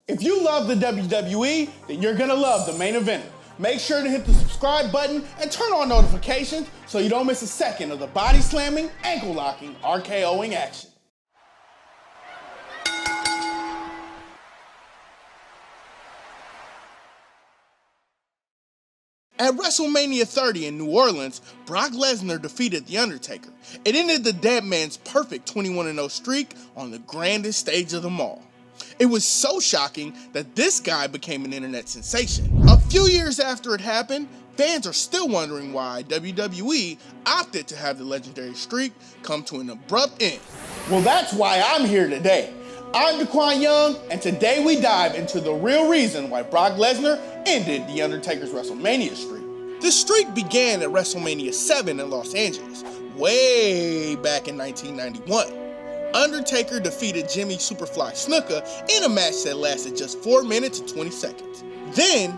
If you love the WWE, then you're gonna love the main eventer. Make sure to hit the subscribe button and turn on notifications so you don't miss a second of the body slamming, ankle locking, RKOing action. At WrestleMania 30 in New Orleans, Brock Lesnar defeated The Undertaker. It ended the Deadman's perfect 21-0 streak on the grandest stage of them all. It was so shocking that this guy became an internet sensation. A few years after it happened, fans are still wondering why WWE opted to have the legendary streak come to an abrupt end. Well, that's why I'm here today. I'm DeQwan Young, and today we dive into the real reason why Brock Lesnar ended The Undertaker's WrestleMania streak. The streak began at WrestleMania 7 in Los Angeles, way back in 1991. Undertaker defeated Jimmy Superfly Snuka in a match that lasted just 4 minutes and 20 seconds. Then,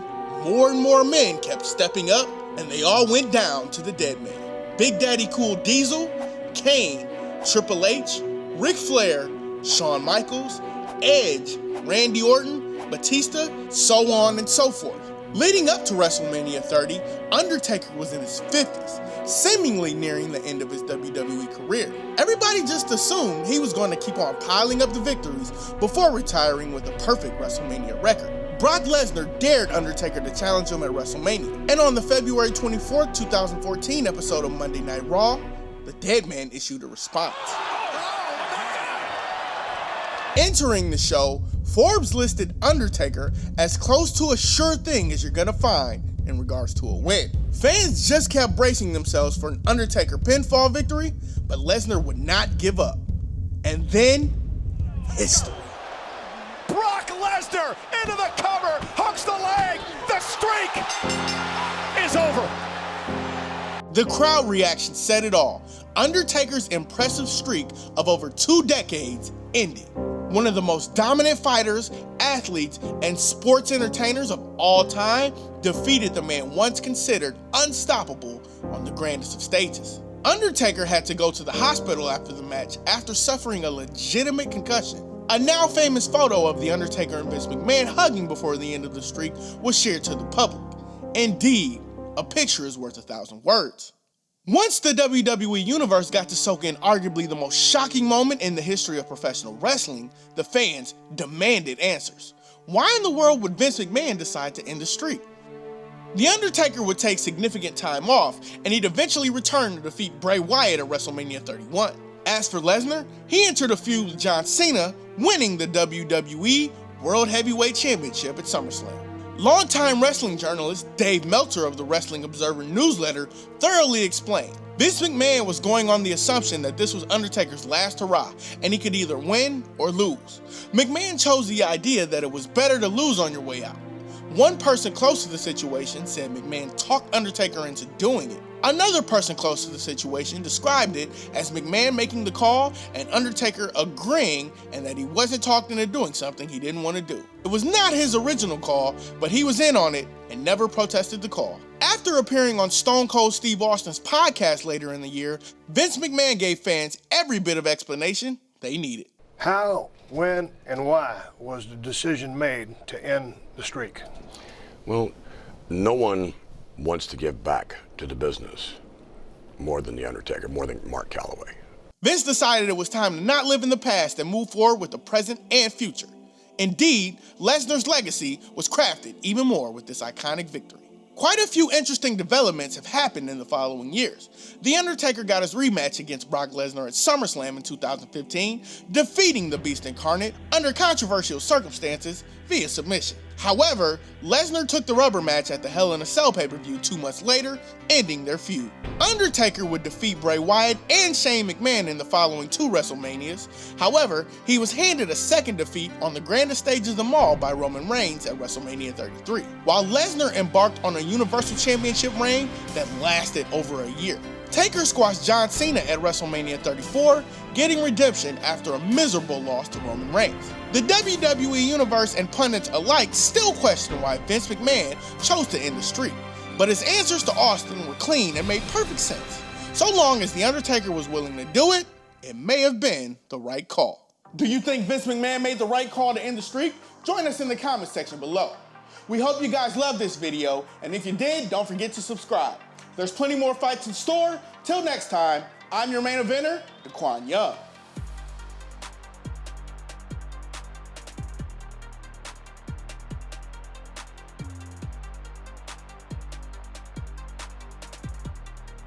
more and more men kept stepping up, and they all went down to the Deadman. Big Daddy Cool Diesel, Kane, Triple H, Ric Flair, Shawn Michaels, Edge, Randy Orton, Batista, so on and so forth. Leading up to WrestleMania 30, Undertaker was in his 50s, seemingly nearing the end of his WWE career. Everybody just assumed he was going to keep on piling up the victories before retiring with a perfect WrestleMania record. Brock Lesnar dared Undertaker to challenge him at WrestleMania, and on the February 24, 2014 episode of Monday Night Raw, the Deadman issued a response. Entering the show, Forbes listed Undertaker as close to a sure thing as you're gonna find in regards to a win. Fans just kept bracing themselves for an Undertaker pinfall victory, but Lesnar would not give up. And then, history. Brock Lesnar into the cover, hooks the leg, the streak is over. The crowd reaction said it all. Undertaker's impressive streak of over 2 decades ended. One of the most dominant fighters, athletes, and sports entertainers of all time defeated the man once considered unstoppable on the grandest of stages. Undertaker had to go to the hospital after the match after suffering a legitimate concussion. A now famous photo of The Undertaker and Vince McMahon hugging before the end of the streak was shared to the public. Indeed, a picture is worth 1,000 words. Once the WWE Universe got to soak in arguably the most shocking moment in the history of professional wrestling, the fans demanded answers. Why in the world would Vince McMahon decide to end the streak? The Undertaker would take significant time off, and he'd eventually return to defeat Bray Wyatt at WrestleMania 31. As for Lesnar, he entered a feud with John Cena, winning the WWE World Heavyweight Championship at SummerSlam. Longtime wrestling journalist Dave Meltzer of the Wrestling Observer newsletter thoroughly explained. Vince McMahon was going on the assumption that this was Undertaker's last hurrah, and he could either win or lose. McMahon chose the idea that it was better to lose on your way out. One person close to the situation said McMahon talked Undertaker into doing it. Another person close to the situation described it as McMahon making the call and Undertaker agreeing, and that he wasn't talked into doing something he didn't want to do. It was not his original call, but he was in on it and never protested the call. After appearing on Stone Cold Steve Austin's podcast later in the year, Vince McMahon gave fans every bit of explanation they needed. How, when, and why was the decision made to end the streak? Well, no one wants to give back to the business more than The Undertaker, more than Mark Calloway. Vince decided it was time to not live in the past and move forward with the present and future. Indeed, Lesnar's legacy was crafted even more with this iconic victory. Quite a few interesting developments have happened in the following years. The Undertaker got his rematch against Brock Lesnar at SummerSlam in 2015, defeating the Beast Incarnate under controversial circumstances via submission. However, Lesnar took the rubber match at the Hell in a Cell pay-per-view 2 months later, ending their feud. Undertaker would defeat Bray Wyatt and Shane McMahon in the following 2 WrestleManias. However, he was handed a second defeat on the grandest stage of them all by Roman Reigns at WrestleMania 33, while Lesnar embarked on a Universal Championship reign that lasted over a year. Taker squashed John Cena at WrestleMania 34, getting redemption after a miserable loss to Roman Reigns. The WWE Universe and pundits alike still question why Vince McMahon chose to end the streak, but his answers to Austin were clean and made perfect sense. So long as The Undertaker was willing to do it, it may have been the right call. Do you think Vince McMahon made the right call to end the streak? Join us in the comment section below. We hope you guys loved this video, and if you did, don't forget to subscribe. There's plenty more fights in store. Till next time, I'm your main eventer, DeQwan Young.